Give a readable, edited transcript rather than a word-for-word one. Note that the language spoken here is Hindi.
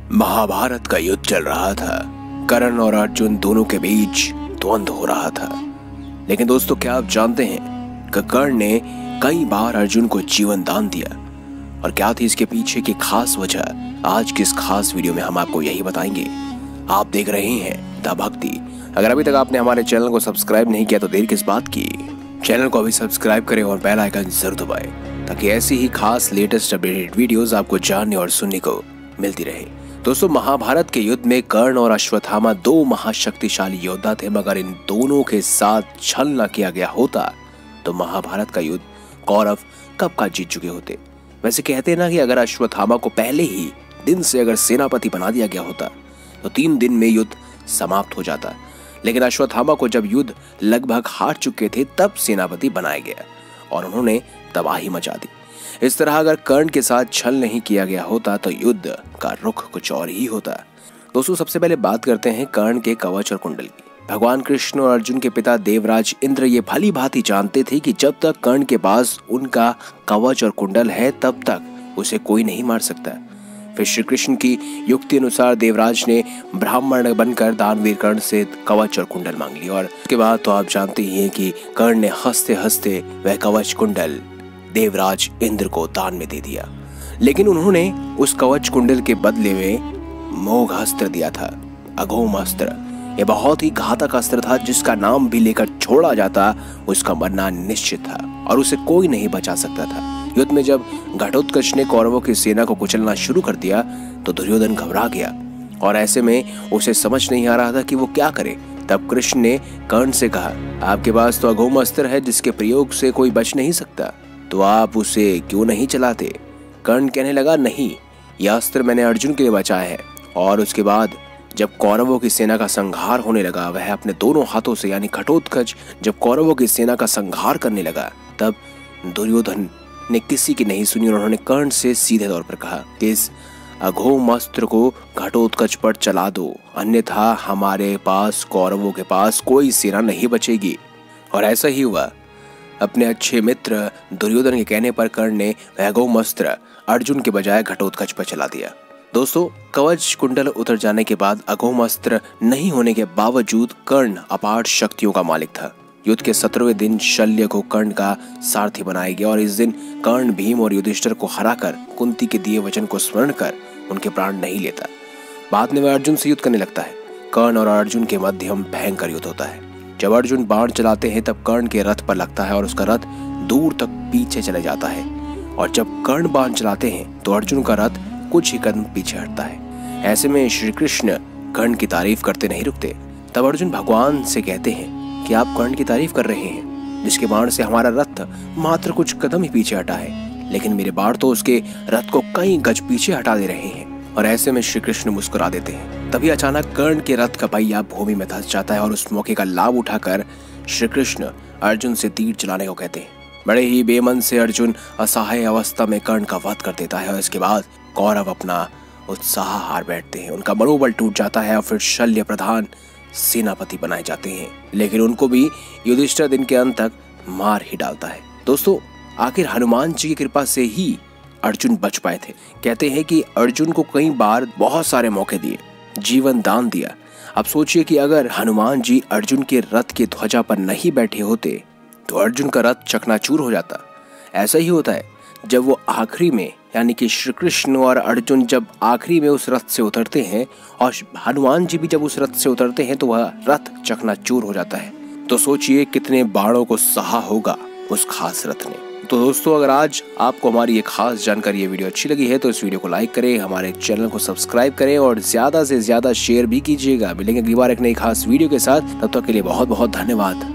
महाभारत का युद्ध चल रहा था। कर्ण और अर्जुन दोनों के बीच द्वंद्व हो रहा था। लेकिन दोस्तों, क्या आप जानते हैं कि कर्ण ने कई बार अर्जुन को जीवन दान दिया? और क्या थी इसके पीछे की खास वजह? आज की इस खास वीडियो में हम आपको यही बताएंगे। आप देख रहे हैं द भक्ति। अगर अभी तक आपने हमारे चैनल को सब्सक्राइब नहीं किया तो देर किस बात की? चैनल को अभी सब्सक्राइब करें और बेल आइकन जरूर दबाएं ताकि ऐसी ही खास लेटेस्ट अपडेटेड वीडियोस आपको जानने और सुनने को मिलती रहे। दोस्तों, महाभारत के युद्ध में कर्ण और अश्वत्थामा दो महाशक्तिशाली योद्धा थे, मगर इन दोनों के साथ छल न किया गया होता तो महाभारत का युद्ध कौरव कब का जीत चुके होते। वैसे कहते हैं ना कि अगर अश्वत्थामा को पहले ही दिन से अगर सेनापति बना दिया गया होता तो 3 दिन में युद्ध समाप्त हो जाता। लेकिन अश्वत्थामा को जब युद्ध लगभग हार चुके थे तब सेनापति बनाया गया और उन्होंने तबाही मचा दी। इस तरह अगर कर्ण के साथ छल नहीं किया गया होता तो युद्ध का रुख कुछ और ही होता। दोस्तों, सबसे पहले बात करते हैं कर्ण के कवच और कुंडल की। भगवान कृष्ण और अर्जुन के पिता देवराज इंद्र ये भली भांति जानते थे कि जब तक कर्ण के पास उनका कवच और कुंडल है तब तक उसे कोई नहीं मार सकता। फिर श्री कृष्ण की युक्ति अनुसार देवराज ने ब्राह्मण बनकर दानवीर कर्ण से कवच और कुंडल मांग लिया। और उसके बाद तो आप जानते ही हैं कि कर्ण ने हंसते हंसते वह कवच कुंडल देवराज इंद्र को दान में दे दिया। लेकिन उन्होंने उस कवच कुंडल के बदले में मोघ अस्त्र दिया था, अघोम अस्त्र। यह बहुत ही घातक अस्त्र था जिसका नाम भी लेकर छोड़ा जाता उसका मरना निश्चित था और उसे कोई नहीं बचा सकता था। युद्ध में जब घटोत्कच ने कौरवों की सेना को कुचलना शुरू कर दिया तो दुर्योधन घबरा गया और ऐसे में उसे समझ नहीं आ रहा था कि वो क्या करे। तब कृष्ण ने कर्ण से कहा, आपके पास तो अघोम अस्त्र है जिसके प्रयोग से कोई बच नहीं सकता, तो आप उसे क्यों नहीं चलाते? कर्ण कहने लगा, नहीं, यह अस्त्र मैंने अर्जुन के लिए बचाया है। और उसके बाद जब कौरवों की सेना का संहार होने लगा, वह अपने दोनों हाथों से यानी घटोत्कच जब कौरवों की सेना का संहार करने लगा तब दुर्योधन ने किसी की नहीं सुनी और उन्होंने कर्ण से सीधे तौर पर कहा कि इस अघोम अस्त्र को घटोत्कच पर चला दो, अन्यथा हमारे पास कौरवों के पास कोई सेना नहीं बचेगी। और ऐसा ही हुआ। अपने अच्छे मित्र दुर्योधन के कहने पर कर्ण ने वह अघोम अस्त्र अर्जुन के बजाय घटोत्कच पर चला दिया। दोस्तों, कवच कुंडल उतर जाने के बाद अघोम अस्त्र नहीं होने के बावजूद कर्ण अपार शक्तियों का मालिक था। युद्ध के 17वें दिन शल्य को कर्ण का सारथी बनाया गया और इस दिन कर्ण भीम और युधिष्ठिर को हराकर कुंती के दिए वचन को स्मरण कर उनके प्राण नहीं लेता। बाद में वह अर्जुन से युद्ध करने लगता है। कर्ण और अर्जुन के मध्य भयंकर युद्ध होता है। जब अर्जुन बाण चलाते हैं तब कर्ण के रथ पर लगता है और उसका रथ दूर तक पीछे चले जाता है। और जब कर्ण बाण चलाते हैं तो अर्जुन का रथ कुछ ही कदम पीछे हटता है। ऐसे में श्री कृष्ण कर्ण की तारीफ करते नहीं रुकते। तब अर्जुन भगवान से कहते हैं कि आप कर्ण की तारीफ कर रहे हैं जिसके बाण से हमारा रथ मात्र कुछ कदम ही पीछे हटा है, लेकिन मेरे बाण तो उसके रथ को कई गज पीछे हटा दे रहे हैं। और ऐसे में श्री कृष्ण मुस्कुरा देते हैं। तभी अचानक कर्ण के रथ का पहिया भूमि में धंस जाता है और उस मौके का लाभ उठाकर श्री कृष्ण अर्जुन से तीर चलाने को कहते हैं। बड़े ही बेमन से अर्जुन असहाय अवस्था में कर्ण का वध कर देता है और इसके बाद कौरव अपना उत्साह हार बैठते हैं। उनका मनोबल टूट जाता है और फिर शल्य प्रधान सेनापति बनाए जाते हैं। लेकिन उनको भी युधिष्ठिर दिन के अंत तक मार ही डालता है। दोस्तों, आखिर हनुमान जी की कृपा से ही अर्जुन बच पाए थे। कहते हैं कि अर्जुन को कई बार बहुत सारे मौके दिए, जीवन दान दिया। अब सोचिए कि अगर हनुमान जी अर्जुन के रथ की ध्वजा पर नहीं बैठे होते तो अर्जुन का रथ चकनाचूर हो जाता। ऐसा ही होता है जब वो आखिरी में यानी कि श्री कृष्ण और अर्जुन जब आखिरी में उस रथ से उतरते हैं और हनुमान जी भी जब उस रथ से उतरते हैं तो वह रथ चकनाचूर हो जाता है। तो सोचिए कितने बाणों को सहा होगा उस खास रथ ने। तो दोस्तों, अगर आज आपको हमारी ये खास जानकारी, ये वीडियो अच्छी लगी है तो इस वीडियो को लाइक करें, हमारे चैनल को सब्सक्राइब करें और ज्यादा से ज्यादा शेयर भी कीजिएगा। मिलेंगे अगली बार एक नई खास वीडियो के साथ। तब तक के लिए बहुत बहुत धन्यवाद।